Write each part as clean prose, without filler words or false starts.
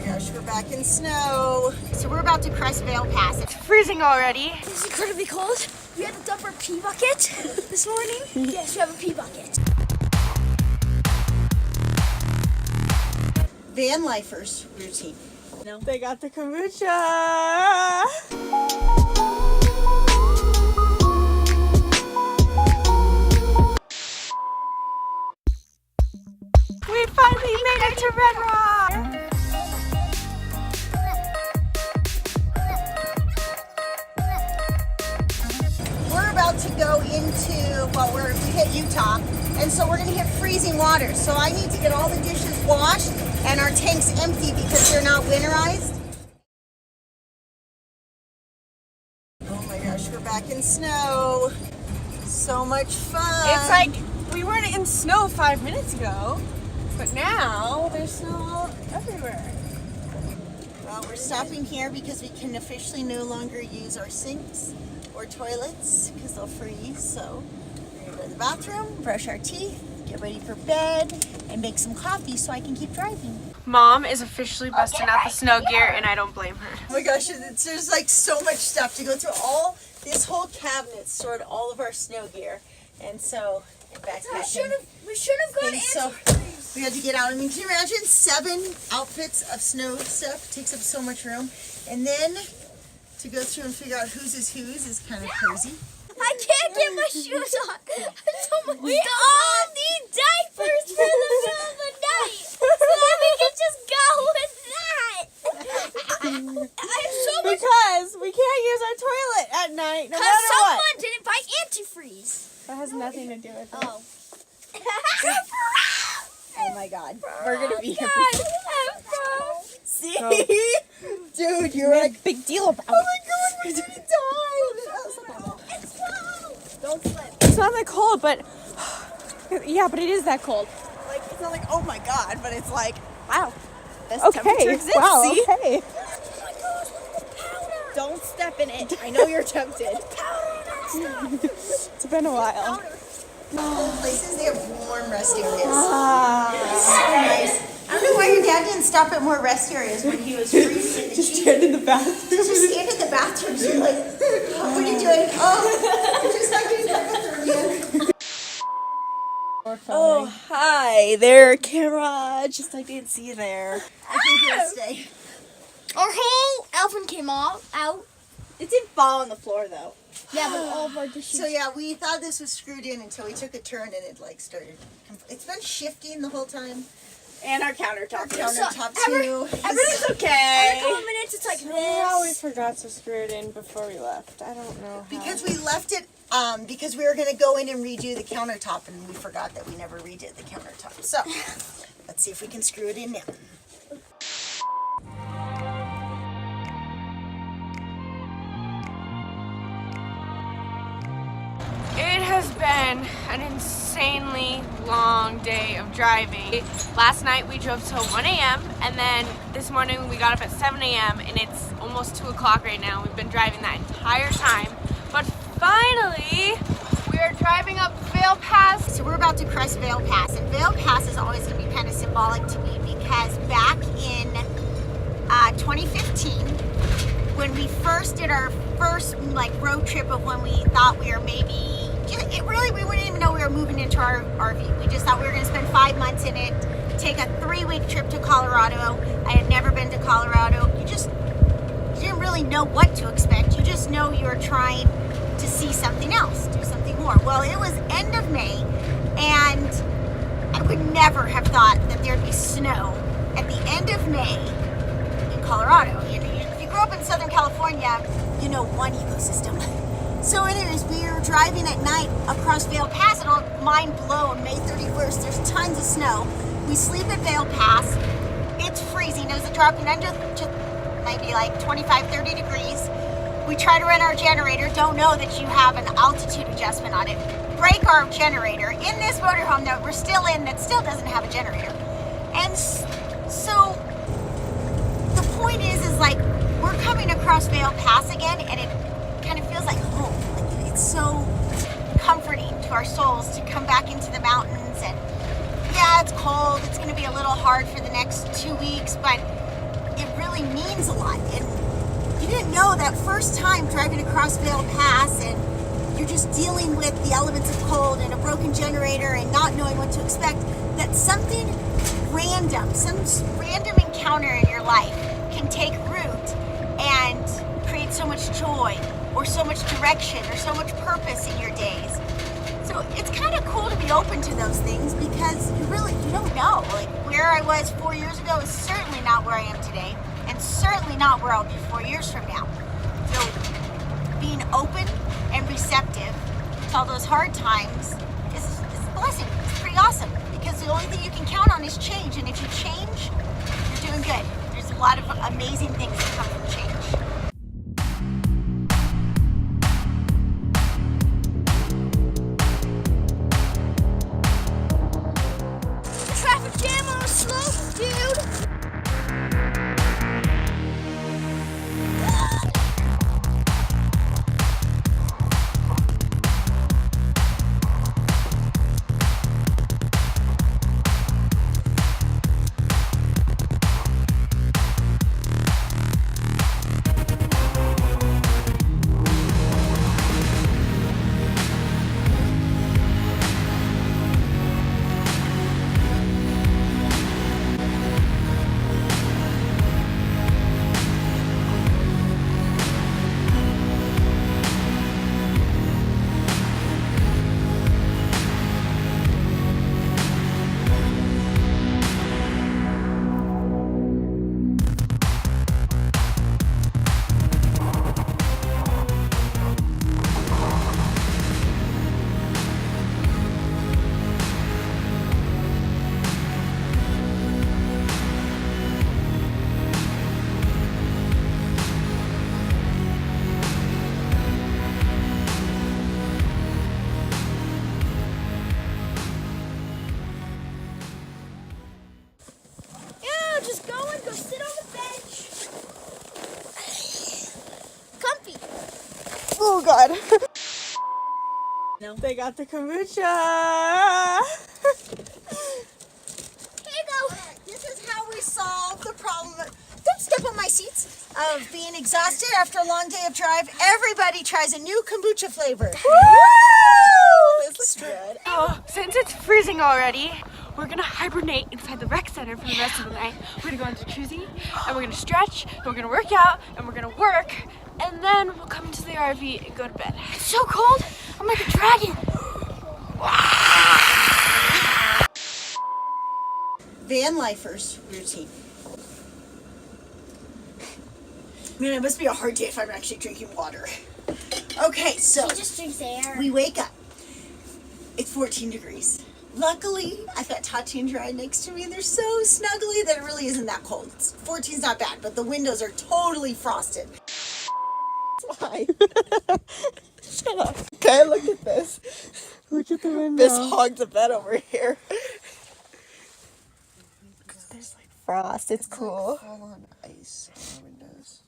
gosh, we're back in snow. So we're about to crest Vail Pass. It's freezing already. It's incredibly cold. We had to dump our pee bucket this morning. Yes, we have a pee bucket. Van lifers routine. No. They got the kombucha. We finally made it to Red Rock. We're about to go into, well, we hit Utah, and so we're gonna hit freezing water. So I need to get all the dishes washed and our tanks empty because they're not winterized. Oh my gosh, we're back in snow. So much fun. It's like we weren't in snow 5 minutes ago, but now there's snow everywhere. Well, we're stopping here because we can officially no longer use our sinks or toilets because they'll freeze. So we're gonna go to the bathroom, brush our teeth, get ready for bed, and make some coffee so I can keep driving. Mom is officially busting out the snow gear, and I don't blame her. Oh my gosh, there's like so much stuff to go through. This whole cabinet stored all of our snow gear, and so We should have gone in. So we had to get out. I mean, can you imagine 7 outfits of snow stuff? It takes up so much room, and then to go through and figure out whose is kind of crazy. I can't get my shoes on. We all need diapers for the middle of the night, so that we can just go with that. I have so much. Because we can't use our toilet at night, no Because matter someone what. didn't buy antifreeze. That has nothing to do with it. Oh. Oh my God, we're gonna be here. See, dude, you're Made like, a big deal about oh my God, we're gonna die. Don't slip. It's not that cold, but yeah, but it is that cold. Like it's not like oh my god, but it's like wow. This temperature exists. Wow, see? okay. Oh my gosh, look at the powder. Don't step in it. I know you're tempted. It's been a while. Cold places, they have warm rest areas. Ah. So nice. I don't know why your dad didn't stop at more rest areas when he was freezing. Just stand in the bathroom. Just stand in the bathrooms. You're like, what are you doing? Oh, just like doing hypothermia. Oh, hi there, camera. Just I didn't see you there. I think you'll stay. Our whole elephant came out. It didn't fall on the floor though. Yeah, but all of our dishes. So yeah, we thought this was screwed in until we took a turn and it like started. It's been shifting the whole time. And our countertop. Countertop too. Everything's okay. Every couple minutes, it's like We this. always forgot to screw it in before we left. I don't know how. Because we left it, because we were going to go in and redo the countertop, and we forgot that we never redid the countertop. So, let's see if we can screw it in now. It has been an insanely long day of driving. Last night we drove till 1 a.m. and then this morning we got up at 7 a.m. and it's almost 2 o'clock right now. We've been driving that entire time. But finally, we are driving up Vail Pass. So we're about to crest Vail Pass, and Vail Pass is always going to be kind of symbolic to me because back in 2015, when we first did our first like road trip of when we thought we were maybe, we wouldn't even know we were moving into our RV. We just thought we were going to spend 5 months in it, take a 3-week trip to Colorado. I had never been to Colorado. You didn't really know what to expect. You just know you were trying to see something else, do something more. Well, it was end of May, and I would never have thought that there'd be snow at the end of May in Colorado. If you grew up in Southern California, you know one ecosystem. So anyways, we were driving at night across Vail Pass, and all mind blown, May 31st, there's tons of snow. We sleep at Vail Pass. It's freezing. It was dropping under to maybe like 25, 30 degrees. We try to run our generator, don't know that you have an altitude adjustment on it. Break our generator in this motorhome that we're still in that still doesn't have a generator. And so the point is like we're coming across Vail Pass again, and it kind of feels like home. Like it's so comforting to our souls to come back into the mountains. And yeah, it's cold. It's going to be a little hard for the next 2 weeks, but really means a lot. And you didn't know that first time driving across Vail Pass and you're just dealing with the elements of cold and a broken generator and not knowing what to expect, that something random, some random encounter in your life can take root and create so much joy or so much direction or so much purpose in your days. So it's kind of cool to be open to those things because you don't know. Like where I was 4 years ago is certainly not where I am today and certainly not where I'll be 4 years from now. So being open and receptive to all those hard times is a blessing. It's pretty awesome because the only thing you can count on is change, and if you change, you're doing good. There's a lot of amazing things that come from change. Traffic jam on a slope, dude. Just go and go sit on the bench. Comfy. Oh God. No. They got the kombucha. Here you go. This is how we solve the problem. Don't step on my seats. Of being exhausted after a long day of drive. Everybody tries a new kombucha flavor. Woo! This looks good. Oh, since it's freezing already, we're gonna hibernate inside the rec center for the rest of the night. We're gonna go into jacuzzi, and we're gonna stretch, and we're gonna work out, and we're gonna work, and then we'll come into the RV and go to bed. It's so cold. I'm like a dragon. Van lifers routine. Man, it must be a hard day if I'm actually drinking water. Okay, so She just drinks air. we wake up. It's 14 degrees. Luckily, I've got Tati and Jiraiya next to me, and they're so snuggly that it really isn't that cold. 14's not bad, but the windows are totally frosted. Why? Shut up. Okay, look at this. Look at the window. This hogs a bed over here. There's like frost. It's cool. Fall on ice on the windows.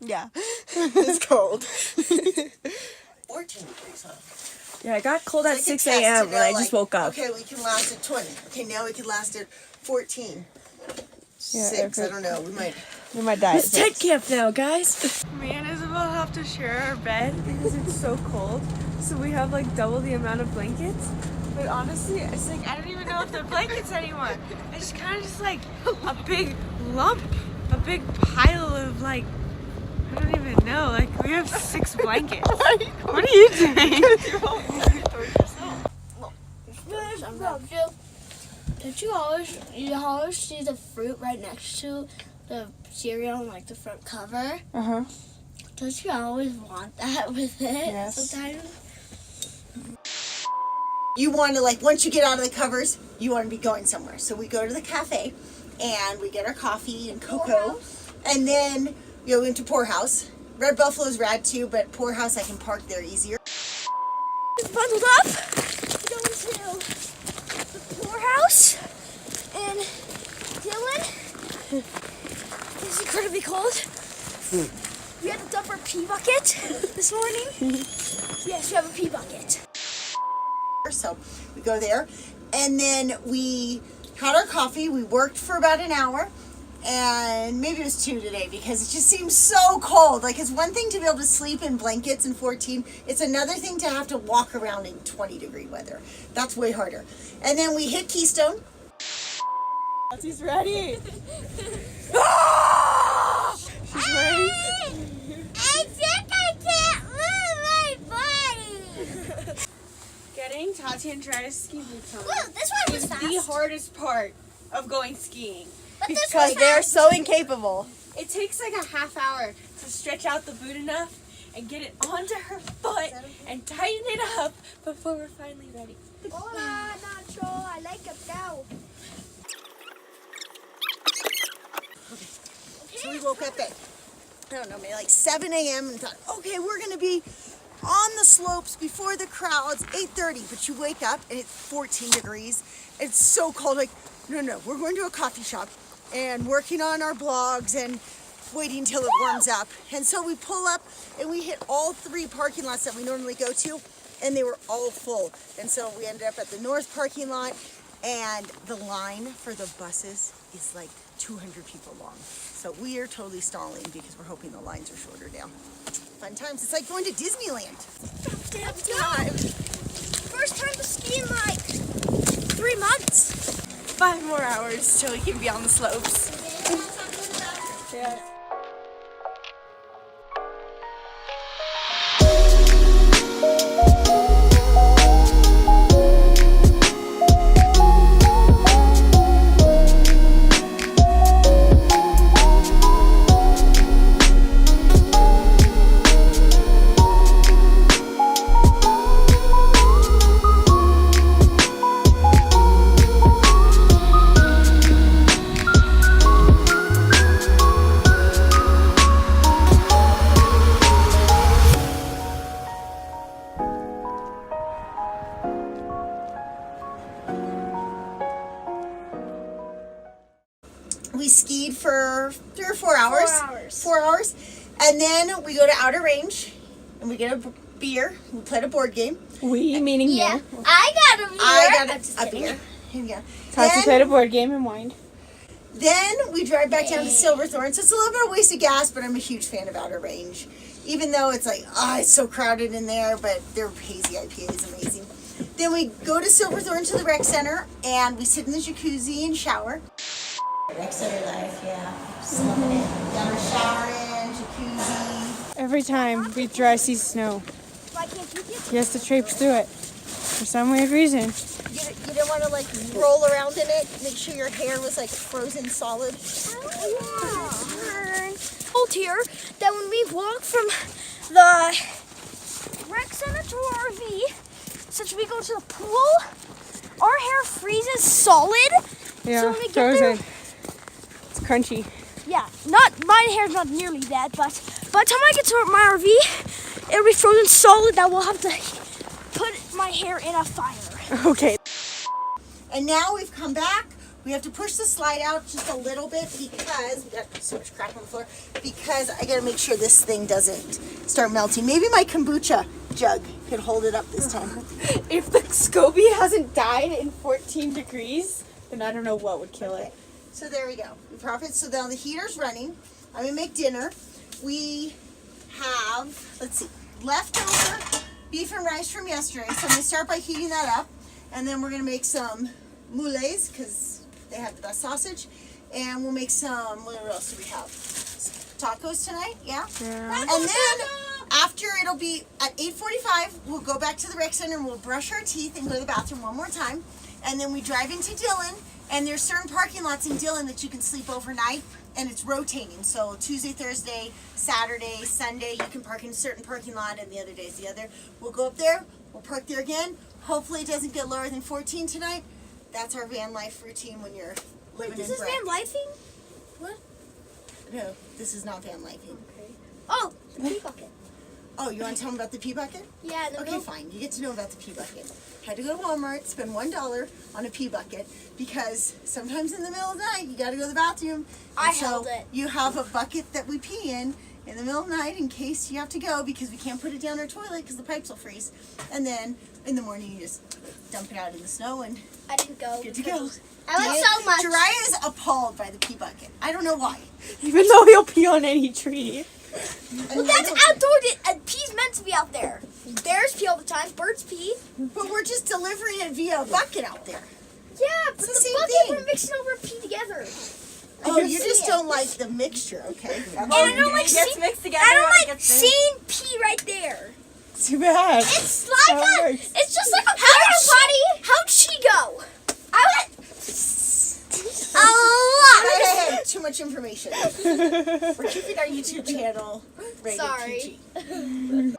Yeah. It's cold. 14 degrees, huh? Yeah, I got cold at It's 6 like a test a.m. to when know, I just woke up. Okay, we can last at 20. Okay, now we can last at 14. Yeah, 6, I okay. don't know. We might. In my diet. It's tent camp now, guys. Me and Isabelle have to share our bed because it's so cold. So we have like double the amount of blankets. But honestly, it's like I don't even know if they're blankets anymore. It's kind of just like a big lump, a big pile of like, I don't even know. Like we have 6 blankets. What are you doing? Don't you always see the fruit right next to the cereal on like the front cover? Uh-huh. Don't you always want that with it? Yes. Sometimes. You want to, like, once you get out of the covers, you want to be going somewhere. So we go to the cafe and we get our coffee and cocoa. And then we go into Poorhouse. Red Buffalo's rad too, but Poorhouse I can park there easier. Bundled up. We're going to the poorhouse. And Dylan, it's incredibly cold. We had to dump our pee bucket this morning. Yes, we have a pee bucket. So we go there. And then we had our coffee. We worked for about an hour. And maybe it was 2 today because it just seems so cold. Like, it's one thing to be able to sleep in blankets in 14. It's another thing to have to walk around in 20-degree weather. That's way harder. And then we hit Keystone. She's ready. She's ready. I think I can't move my body. Getting Tati and Jiraiya's ski boots on Whoa, this one was is fast. the hardest part of going skiing. But this Because was they're fast. so incapable. It takes like a half hour to stretch out the boot enough and get it onto her foot and tighten it up before we're finally ready. Hola, Nacho. I like it now. So we woke up at, I don't know, maybe like 7 a.m. and thought, okay, we're going to be on the slopes before the crowds, 8:30. But you wake up and it's 14 degrees. It's so cold. Like, no, we're going to a coffee shop and working on our blogs and waiting till it warms up. And so we pull up and we hit all 3 parking lots that we normally go to, and they were all full. And so we ended up at the north parking lot, and the line for the buses is like 200 people long. So we are totally stalling because we're hoping the lines are shorter now. Fun times. It's like going to Disneyland. Let's go. First time to ski in like 3 months. 5 more hours till we can be on the slopes. Yeah. We skied for 3 or 4 hours. 4 hours. 4 hours. And then we go to Outer Range and we get a beer. We played a board game. We, meaning Yeah. you. I got a beer. I I'm got just a kidding. beer. Yeah. Tati played a board game and whined. Then we drive back down to Silverthorne. So it's a little bit of a waste of gas, but I'm a huge fan of Outer Range. Even though it's like, it's so crowded in there, but their hazy IPA is amazing. Then we go to Silverthorne to the rec center and we sit in the jacuzzi and shower. Rec center life, yeah. Just loving it. Got our shower in, jacuzzi. Every time we dry see snow, Why can't you get he has to traipse through it. For some weird reason. You didn't want to like roll around in it, make sure your hair was like frozen solid. Told here that when we walk from the rec center to our RV, since we go to the pool, our hair freezes solid. Yeah, So when we get there- frozen. It's crunchy. Yeah, not my hair's not nearly that, but by the time I get to my RV, it'll be frozen solid that we'll have to put my hair in a fire. Okay. And now we've come back. We have to push the slide out just a little bit because we got so much crap on the floor. Because I gotta make sure this thing doesn't start melting. Maybe my kombucha jug could hold it up this time. If the SCOBY hasn't died in 14 degrees, then I don't know what would kill it. So there we go. We profit. So now the heater's running. I'm gonna make dinner. We have, let's see, leftover beef and rice from yesterday. So I'm gonna start by heating that up. And then we're gonna make some moulets because they have the best sausage. And we'll make some, what else do we have? Tacos tonight, yeah? Yeah. And then after it'll be at 8:45, we'll go back to the rec center and we'll brush our teeth and go to the bathroom one more time. And then we drive into Dillon, and there's certain parking lots in Dillon that you can sleep overnight, and it's rotating. So Tuesday, Thursday, Saturday, Sunday, you can park in a certain parking lot, and the other days the other. We'll go up there, we'll park there again. Hopefully it doesn't get lower than 14 tonight. That's our van life routine when you're living This in is Breck. van lifing? What? No, this is not van lifing. Oh, the pee bucket. Oh, you want to tell them about the pee bucket? Yeah, the Okay, milk. fine. You get to know about the pee bucket. Had to go to Walmart, spend $1 on a pee bucket because sometimes in the middle of the night you got to go to the bathroom. I And so held it. you have a bucket that we pee in the middle of the night in case you have to go because we can't put it down our toilet because the pipes will freeze. And then In the morning, you just dump it out in the snow and I didn't go. good to go. I went so much. Jiraiya is appalled by the pee bucket. I don't know why. Even though he'll pee on any tree. But that's outdoor. Pee's meant to be out there. Bears pee all the time. Birds pee. But we're just delivering it via a bucket out there. Yeah, but It's the the same bucket, thing. we're mixing over pee together. Oh, you just don't like the mixture, okay? And I don't like seeing. mixed together. I don't like seeing pee right there. Too bad. It's like That a. works. It's just like a porta potty. How'd she go? I went a lot. Hey, too much information. We're keeping our YouTube channel rated Sorry. PG.